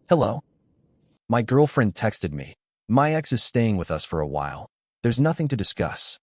Hello? My girlfriend texted me. My ex is staying with us for a while. There's nothing to discuss.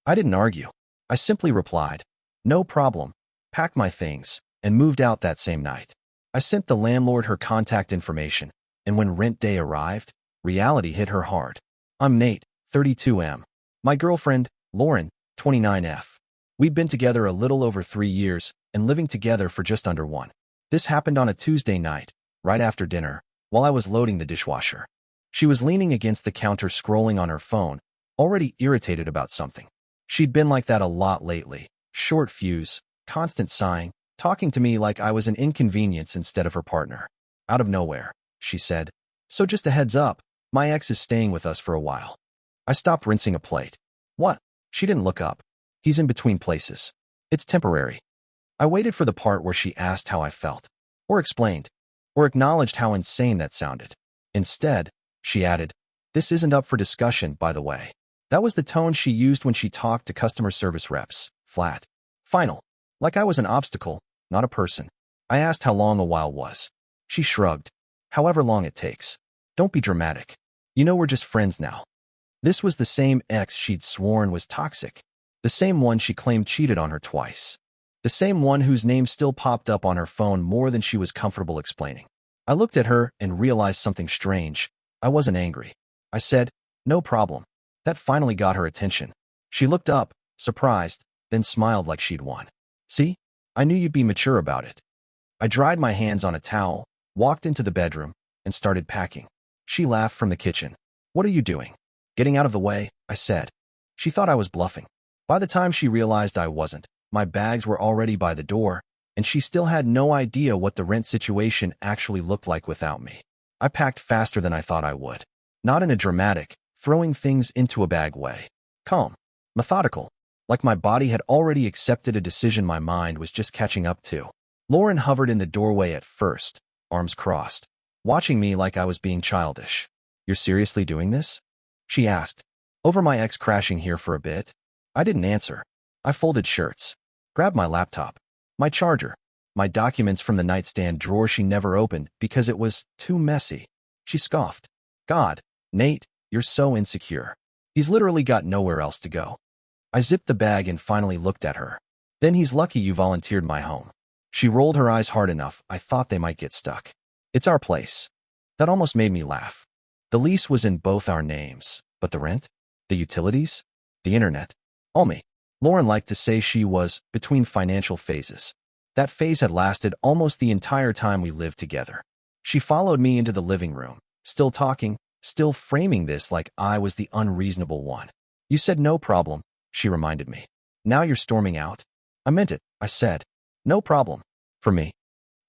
I didn't argue. I simply replied, no problem, packed my things, and moved out that same night. I sent the landlord her contact information, and when rent day arrived, reality hit her hard. I'm Nate, 32M. My girlfriend, Lauren, 29F. We'd been together a little over 3 years and living together for just under one. This happened on a Tuesday night, right after dinner, while I was loading the dishwasher. She was leaning against the counter scrolling on her phone, already irritated about something. She'd been like that a lot lately. Short fuse, constant sighing, talking to me like I was an inconvenience instead of her partner. Out of nowhere, she said, so just a heads up, my ex is staying with us for a while. I stopped rinsing a plate. What? She didn't look up. He's in between places. It's temporary. I waited for the part where she asked how I felt, or explained, or acknowledged how insane that sounded. Instead, she added, this isn't up for discussion, by the way. That was the tone she used when she talked to customer service reps. Flat. Final. Like I was an obstacle, not a person. I asked how long a while was. She shrugged. However long it takes. Don't be dramatic. You know we're just friends now. This was the same ex she'd sworn was toxic. The same one she claimed cheated on her twice. The same one whose name still popped up on her phone more than she was comfortable explaining. I looked at her and realized something strange. I wasn't angry. I said, no problem. That finally got her attention. She looked up, surprised, then smiled like she'd won. See? I knew you'd be mature about it. I dried my hands on a towel, walked into the bedroom, and started packing. She laughed from the kitchen. What are you doing? Getting out of the way, I said. She thought I was bluffing. By the time she realized I wasn't, my bags were already by the door, and she still had no idea what the rent situation actually looked like without me. I packed faster than I thought I would. Not in a dramatic, throwing things into a bag way. Calm. Methodical. Like my body had already accepted a decision my mind was just catching up to. Lauren hovered in the doorway at first, arms crossed, watching me like I was being childish. You're seriously doing this? She asked. Over my ex crashing here for a bit? I didn't answer. I folded shirts, grabbed my laptop, my charger, my documents from the nightstand drawer she never opened because it was too messy. She scoffed. God, Nate, you're so insecure. He's literally got nowhere else to go. I zipped the bag and finally looked at her. Then he's lucky you volunteered my home. She rolled her eyes hard enough, I thought they might get stuck. It's our place. That almost made me laugh. The lease was in both our names, but the rent? The utilities? The internet? All me. Lauren liked to say she was between financial phases. That phase had lasted almost the entire time we lived together. She followed me into the living room, still talking, still framing this like I was the unreasonable one. You said no problem, she reminded me. Now you're storming out? I meant it, I said. No problem. For me.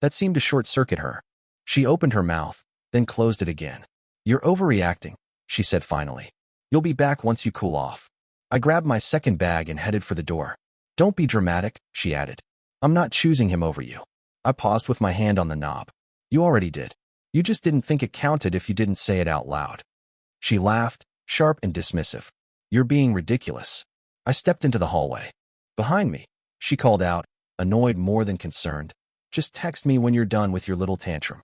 That seemed to short-circuit her. She opened her mouth, then closed it again. You're overreacting, she said finally. You'll be back once you cool off. I grabbed my second bag and headed for the door. Don't be dramatic, she added. I'm not choosing him over you. I paused with my hand on the knob. You already did. You just didn't think it counted if you didn't say it out loud. She laughed, sharp and dismissive. You're being ridiculous. I stepped into the hallway. Behind me, she called out, annoyed more than concerned. Just text me when you're done with your little tantrum.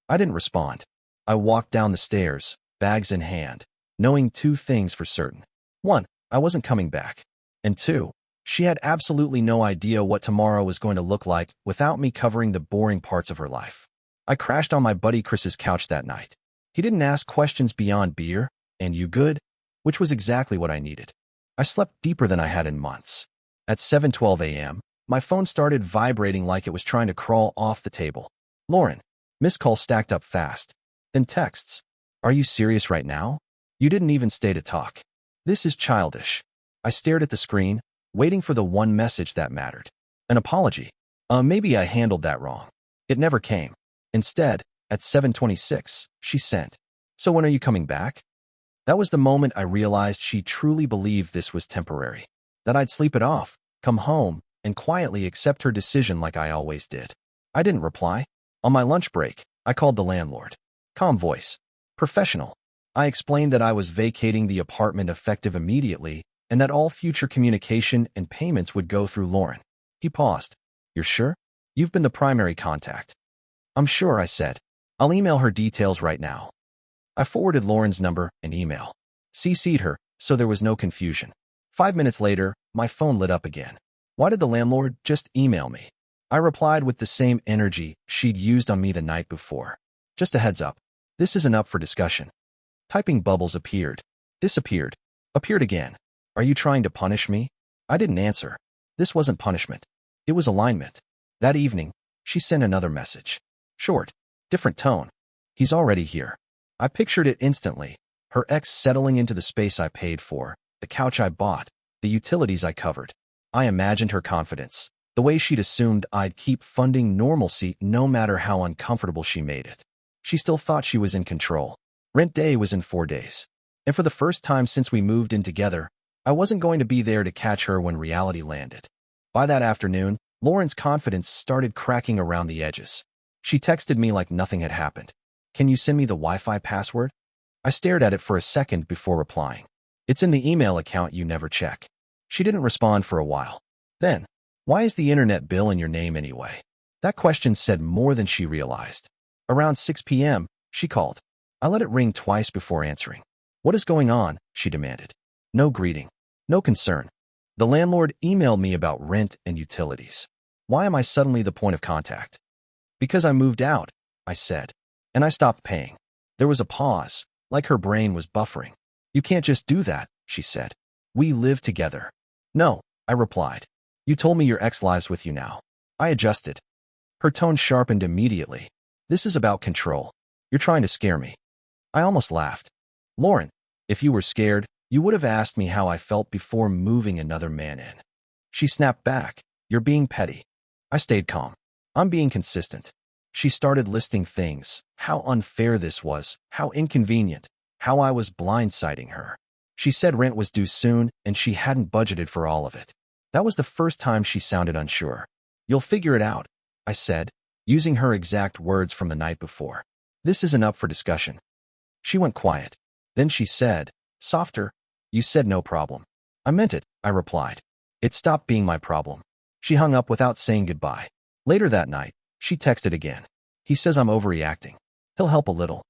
I didn't respond. I walked down the stairs, bags in hand, knowing two things for certain. One, I wasn't coming back. And two, she had absolutely no idea what tomorrow was going to look like without me covering the boring parts of her life. I crashed on my buddy Chris's couch that night. He didn't ask questions beyond beer, and you good? Which was exactly what I needed. I slept deeper than I had in months. At 7:12 a.m., my phone started vibrating like it was trying to crawl off the table. Lauren. Missed calls stacked up fast. Then texts. Are you serious right now? You didn't even stay to talk. This is childish. I stared at the screen, waiting for the one message that mattered. An apology. Maybe I handled that wrong. It never came. Instead, at 7:26, she sent. So when are you coming back? That was the moment I realized she truly believed this was temporary. That I'd sleep it off, come home, and quietly accept her decision like I always did. I didn't reply. On my lunch break, I called the landlord. Calm voice. Professional. I explained that I was vacating the apartment effective immediately and that all future communication and payments would go through Lauren. He paused. You're sure? You've been the primary contact. I'm sure, I said. I'll email her details right now. I forwarded Lauren's number and email. CC'd her, so there was no confusion. 5 minutes later, my phone lit up again. Why did the landlord just email me? I replied with the same energy she'd used on me the night before. Just a heads up. This isn't up for discussion. Typing bubbles appeared, disappeared, appeared again. Are you trying to punish me? I didn't answer. This wasn't punishment. It was alignment. That evening, she sent another message. Short, different tone. He's already here. I pictured it instantly. Her ex settling into the space I paid for, the couch I bought, the utilities I covered. I imagined her confidence, the way she'd assumed I'd keep funding normalcy no matter how uncomfortable she made it. She still thought she was in control. Rent day was in 4 days. And for the first time since we moved in together, I wasn't going to be there to catch her when reality landed. By that afternoon, Lauren's confidence started cracking around the edges. She texted me like nothing had happened. Can you send me the Wi-Fi password? I stared at it for a second before replying. It's in the email account you never check. She didn't respond for a while. Then, why is the internet bill in your name anyway? That question said more than she realized. Around 6 p.m., she called. I let it ring twice before answering. What is going on? She demanded. No greeting. No concern. The landlord emailed me about rent and utilities. Why am I suddenly the point of contact? Because I moved out, I said. And I stopped paying. There was a pause, like her brain was buffering. You can't just do that, she said. We live together. No, I replied. You told me your ex lives with you now. I adjusted. Her tone sharpened immediately. This is about control. You're trying to scare me. I almost laughed. Lauren, if you were scared, you would have asked me how I felt before moving another man in. She snapped back. You're being petty. I stayed calm. I'm being consistent. She started listing things, how unfair this was, how inconvenient, how I was blindsiding her. She said rent was due soon and she hadn't budgeted for all of it. That was the first time she sounded unsure. You'll figure it out, I said, using her exact words from the night before. This isn't up for discussion. She went quiet. Then she said, softer, you said no problem. I meant it, I replied. It stopped being my problem. She hung up without saying goodbye. Later that night, she texted again. He says I'm overreacting. He'll help a little.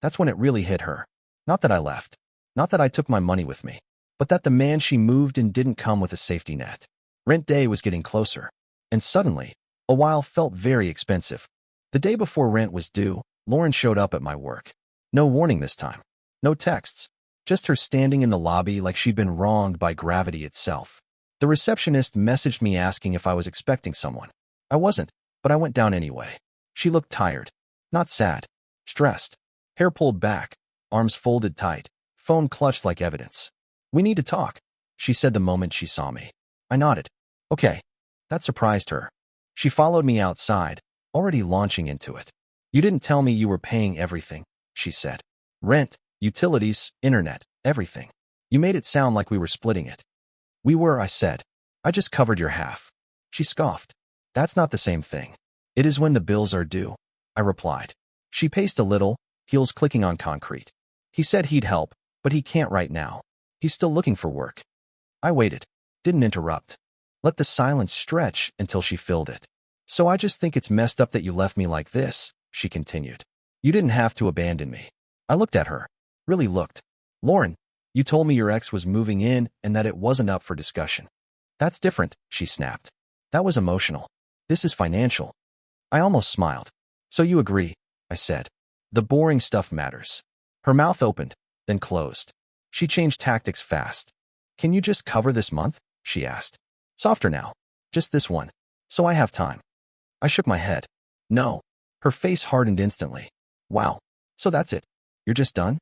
That's when it really hit her. Not that I left. Not that I took my money with me. But that the man she moved in didn't come with a safety net. Rent day was getting closer. And suddenly, a while felt very expensive. The day before rent was due, Lauren showed up at my work. No warning this time. No texts. Just her standing in the lobby like she'd been wronged by gravity itself. The receptionist messaged me asking if I was expecting someone. I wasn't, but I went down anyway. She looked tired. Not sad. Stressed. Hair pulled back. Arms folded tight. Phone clutched like evidence. We need to talk, she said the moment she saw me. I nodded. Okay. That surprised her. She followed me outside, already launching into it. You didn't tell me you were paying everything, she said. Rent, utilities, internet, everything. You made it sound like we were splitting it. We were, I said. I just covered your half. She scoffed. That's not the same thing. It is when the bills are due, I replied. She paced a little, heels clicking on concrete. He said he'd help, but he can't right now. He's still looking for work. I waited. Didn't interrupt. Let the silence stretch until she filled it. So I just think it's messed up that you left me like this, she continued. You didn't have to abandon me. I looked at her. Really looked. Lauren, you told me your ex was moving in and that it wasn't up for discussion. That's different, she snapped. That was emotional. This is financial. I almost smiled. So you agree, I said. The boring stuff matters. Her mouth opened, then closed. She changed tactics fast. Can you just cover this month? She asked. Softer now. Just this one. So I have time. I shook my head. No. Her face hardened instantly. Wow. So that's it. You're just done?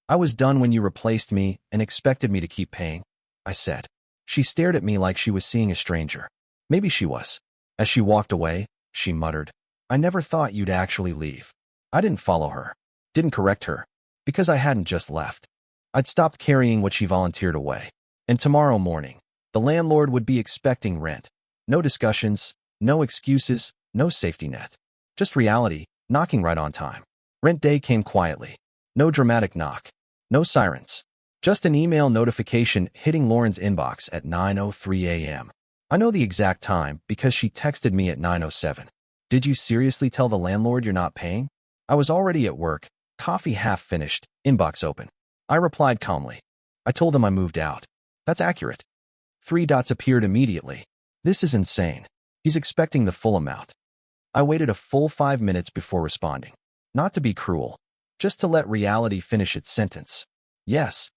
I was done when you replaced me and expected me to keep paying, I said. She stared at me like she was seeing a stranger. Maybe she was. As she walked away, she muttered, I never thought you'd actually leave. I didn't follow her. Didn't correct her. Because I hadn't just left. I'd stopped carrying what she volunteered away. And tomorrow morning, the landlord would be expecting rent. No discussions, no excuses, no safety net. Just reality, knocking right on time. Rent day came quietly. No dramatic knock. No sirens. Just an email notification hitting Lauren's inbox at 9:03 a.m. I know the exact time because she texted me at 9:07. Did you seriously tell the landlord you're not paying? I was already at work, coffee half finished, inbox open. I replied calmly. I told him I moved out. That's accurate. 3 dots appeared immediately. This is insane. He's expecting the full amount. I waited a full 5 minutes before responding. Not to be cruel, just to let reality finish its sentence. Yes.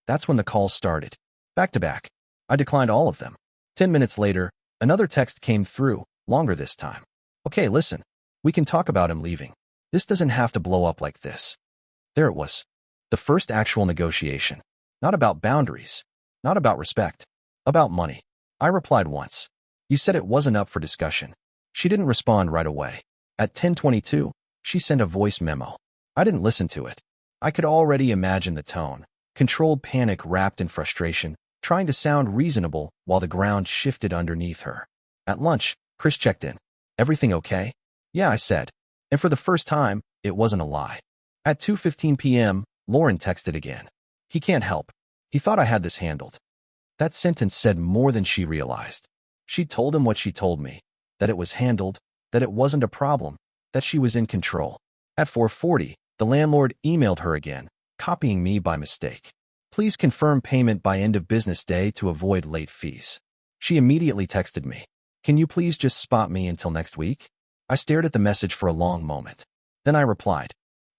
That's when the calls started. Back to back. I declined all of them. 10 minutes later, another text came through, longer this time. Okay, listen. We can talk about him leaving. This doesn't have to blow up like this. There it was. The first actual negotiation. Not about boundaries. Not about respect. About money. I replied once. You said it wasn't up for discussion. She didn't respond right away. At 10:22, she sent a voice memo. I didn't listen to it. I could already imagine the tone. Controlled panic wrapped in frustration, trying to sound reasonable while the ground shifted underneath her. At lunch, Chris checked in. Everything okay? Yeah, I said. And for the first time, it wasn't a lie. At 2:15 p.m., Lauren texted again. He can't help. He thought I had this handled. That sentence said more than she realized. She told him what she told me, that it was handled, that it wasn't a problem, that she was in control. At 4:40, the landlord emailed her again, copying me by mistake. Please confirm payment by end of business day to avoid late fees. She immediately texted me. Can you please just spot me until next week? I stared at the message for a long moment. Then I replied.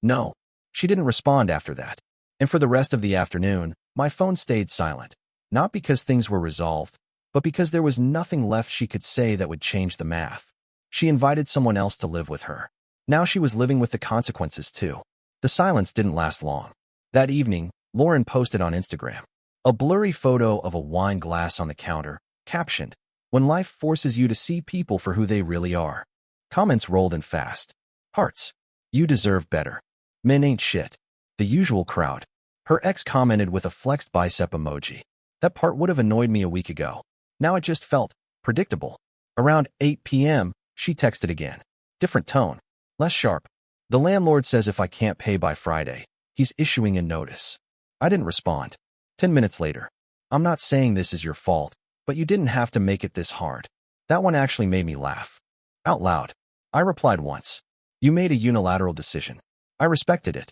No. She didn't respond after that. And for the rest of the afternoon, my phone stayed silent. Not because things were resolved, but because there was nothing left she could say that would change the math. She invited someone else to live with her. Now she was living with the consequences too. The silence didn't last long. That evening, Lauren posted on Instagram. A blurry photo of a wine glass on the counter, captioned, "When life forces you to see people for who they really are." Comments rolled in fast. Hearts. You deserve better. Men ain't shit. The usual crowd. Her ex commented with a flexed bicep emoji. That part would have annoyed me a week ago. Now it just felt predictable. Around 8 p.m., she texted again. Different tone. Less sharp. The landlord says if I can't pay by Friday, he's issuing a notice. I didn't respond. 10 minutes later. I'm not saying this is your fault, but you didn't have to make it this hard. That one actually made me laugh. Out loud. I replied once. You made a unilateral decision. I respected it.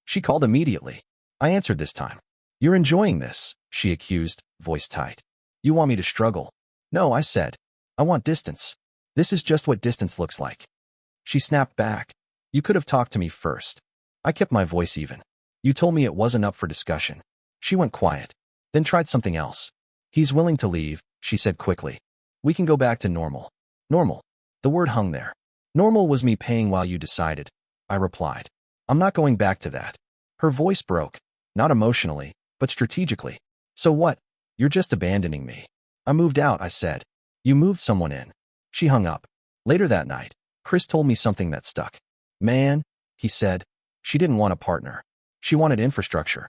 She called immediately. I answered this time. You're enjoying this, she accused, voice tight. You want me to struggle? No, I said. I want distance. This is just what distance looks like. She snapped back. You could have talked to me first. I kept my voice even. You told me it wasn't up for discussion. She went quiet. Then tried something else. He's willing to leave, she said quickly. We can go back to normal. Normal. The word hung there. Normal was me paying while you decided. I replied. I'm not going back to that. Her voice broke. Not emotionally, but strategically. So what? You're just abandoning me. I moved out, I said. You moved someone in. She hung up. Later that night, Chris told me something that stuck. Man, he said, she didn't want a partner. She wanted infrastructure.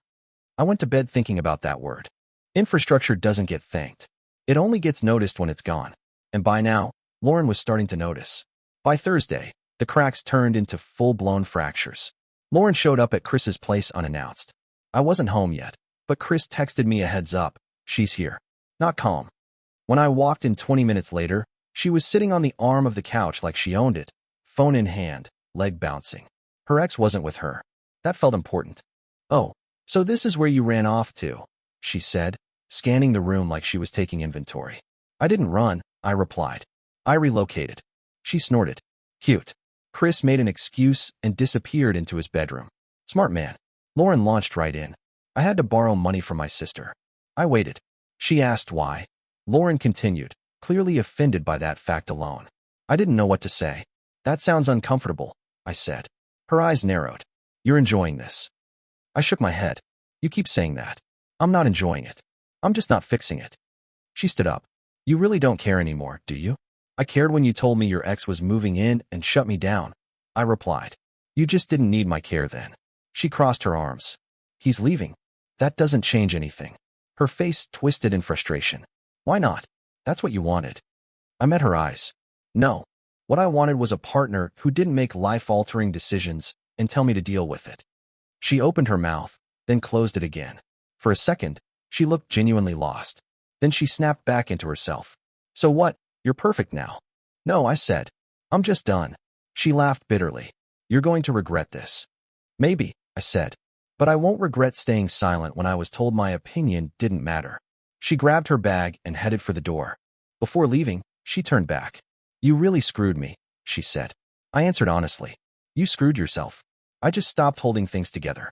I went to bed thinking about that word. Infrastructure doesn't get thanked. It only gets noticed when it's gone. And by now, Lauren was starting to notice. By Thursday, the cracks turned into full-blown fractures. Lauren showed up at Chris's place unannounced. I wasn't home yet, but Chris texted me a heads up. She's here. Not calm. When I walked in 20 minutes later, she was sitting on the arm of the couch like she owned it, phone in hand, leg bouncing. Her ex wasn't with her. That felt important. Oh, so this is where you ran off to, she said, scanning the room like she was taking inventory. I didn't run, I replied. I relocated. She snorted. Cute. Chris made an excuse and disappeared into his bedroom. Smart man. Lauren launched right in. I had to borrow money from my sister. I waited. She asked why. Lauren continued, clearly offended by that fact alone. I didn't know what to say. That sounds uncomfortable, I said. Her eyes narrowed. You're enjoying this. I shook my head. You keep saying that. I'm not enjoying it. I'm just not fixing it. She stood up. You really don't care anymore, do you? I cared when you told me your ex was moving in and shut me down. I replied. You just didn't need my care then. She crossed her arms. He's leaving. That doesn't change anything. Her face twisted in frustration. Why not? That's what you wanted. I met her eyes. No. What I wanted was a partner who didn't make life-altering decisions and tell me to deal with it. She opened her mouth, then closed it again. For a second, she looked genuinely lost. Then she snapped back into herself. So what? You're perfect now. No, I said. I'm just done. She laughed bitterly. You're going to regret this. Maybe, I said. But I won't regret staying silent when I was told my opinion didn't matter. She grabbed her bag and headed for the door. Before leaving, she turned back. You really screwed me, she said. I answered honestly. You screwed yourself. I just stopped holding things together.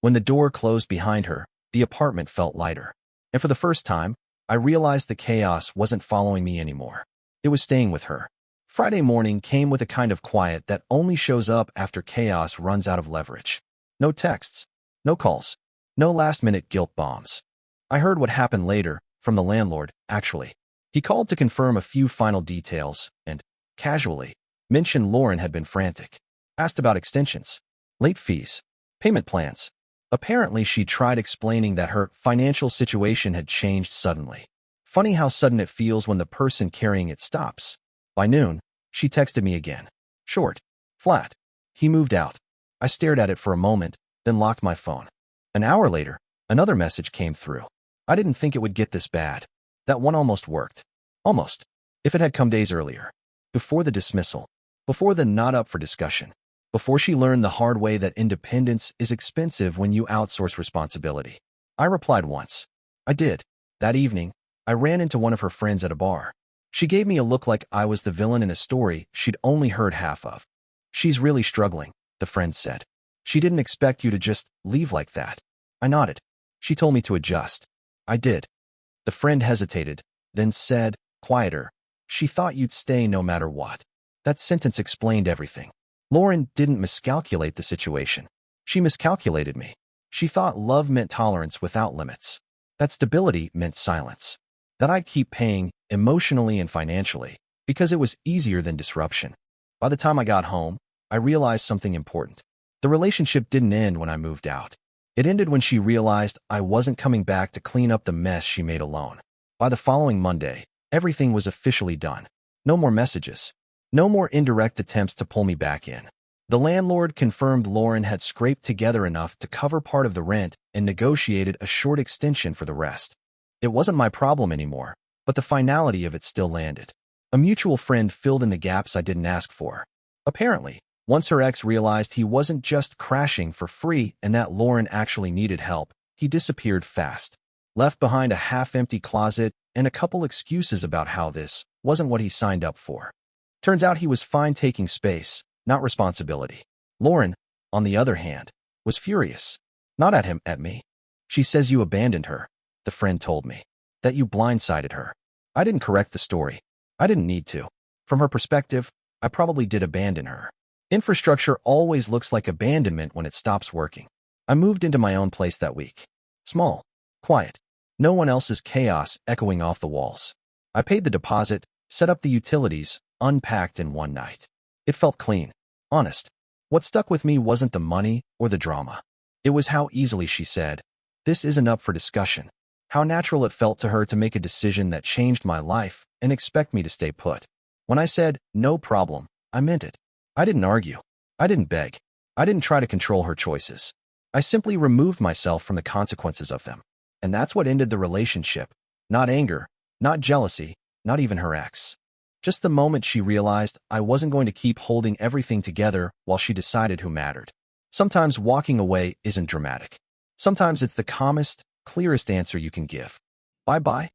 When the door closed behind her, the apartment felt lighter. And for the first time, I realized the chaos wasn't following me anymore. It was staying with her. Friday morning came with a kind of quiet that only shows up after chaos runs out of leverage. No texts, no calls, no last-minute guilt bombs. I heard what happened later, from the landlord, actually. He called to confirm a few final details and, casually, mentioned Lauren had been frantic. Asked about extensions, late fees, payment plans. Apparently, she tried explaining that her financial situation had changed suddenly. Funny how sudden it feels when the person carrying it stops. By noon, she texted me again. Short, flat. He moved out. I stared at it for a moment, then locked my phone. An hour later, another message came through. I didn't think it would get this bad. That one almost worked. Almost. If it had come days earlier. Before the dismissal. Before the not up for discussion. Before she learned the hard way that independence is expensive when you outsource responsibility. I replied once. I did. That evening, I ran into one of her friends at a bar. She gave me a look like I was the villain in a story she'd only heard half of. She's really struggling, the friend said. She didn't expect you to just leave like that. I nodded. She told me to adjust. I did. The friend hesitated, then said, quieter, she thought you'd stay no matter what. That sentence explained everything. Lauren didn't miscalculate the situation. She miscalculated me. She thought love meant tolerance without limits. That stability meant silence. That I'd keep paying, emotionally and financially, because it was easier than disruption. By the time I got home, I realized something important. The relationship didn't end when I moved out. It ended when she realized I wasn't coming back to clean up the mess she made alone. By the following Monday, everything was officially done. No more messages. No more indirect attempts to pull me back in. The landlord confirmed Lauren had scraped together enough to cover part of the rent and negotiated a short extension for the rest. It wasn't my problem anymore, but the finality of it still landed. A mutual friend filled in the gaps I didn't ask for. Apparently, once her ex realized he wasn't just crashing for free and that Lauren actually needed help, he disappeared fast. Left behind a half-empty closet and a couple excuses about how this wasn't what he signed up for. Turns out he was fine taking space, not responsibility. Lauren, on the other hand, was furious. Not at him, at me. She says you abandoned her, the friend told me. That you blindsided her. I didn't correct the story. I didn't need to. From her perspective, I probably did abandon her. Infrastructure always looks like abandonment when it stops working. I moved into my own place that week. Small. Quiet. No one else's chaos echoing off the walls. I paid the deposit, set up the utilities, unpacked in one night. It felt clean. Honest. What stuck with me wasn't the money or the drama. It was how easily she said, "This isn't up for discussion." How natural it felt to her to make a decision that changed my life and expect me to stay put. When I said, "No problem," I meant it. I didn't argue. I didn't beg. I didn't try to control her choices. I simply removed myself from the consequences of them. And that's what ended the relationship. Not anger, not jealousy, not even her ex. Just the moment she realized I wasn't going to keep holding everything together while she decided who mattered. Sometimes walking away isn't dramatic. Sometimes it's the calmest, clearest answer you can give. Bye-bye.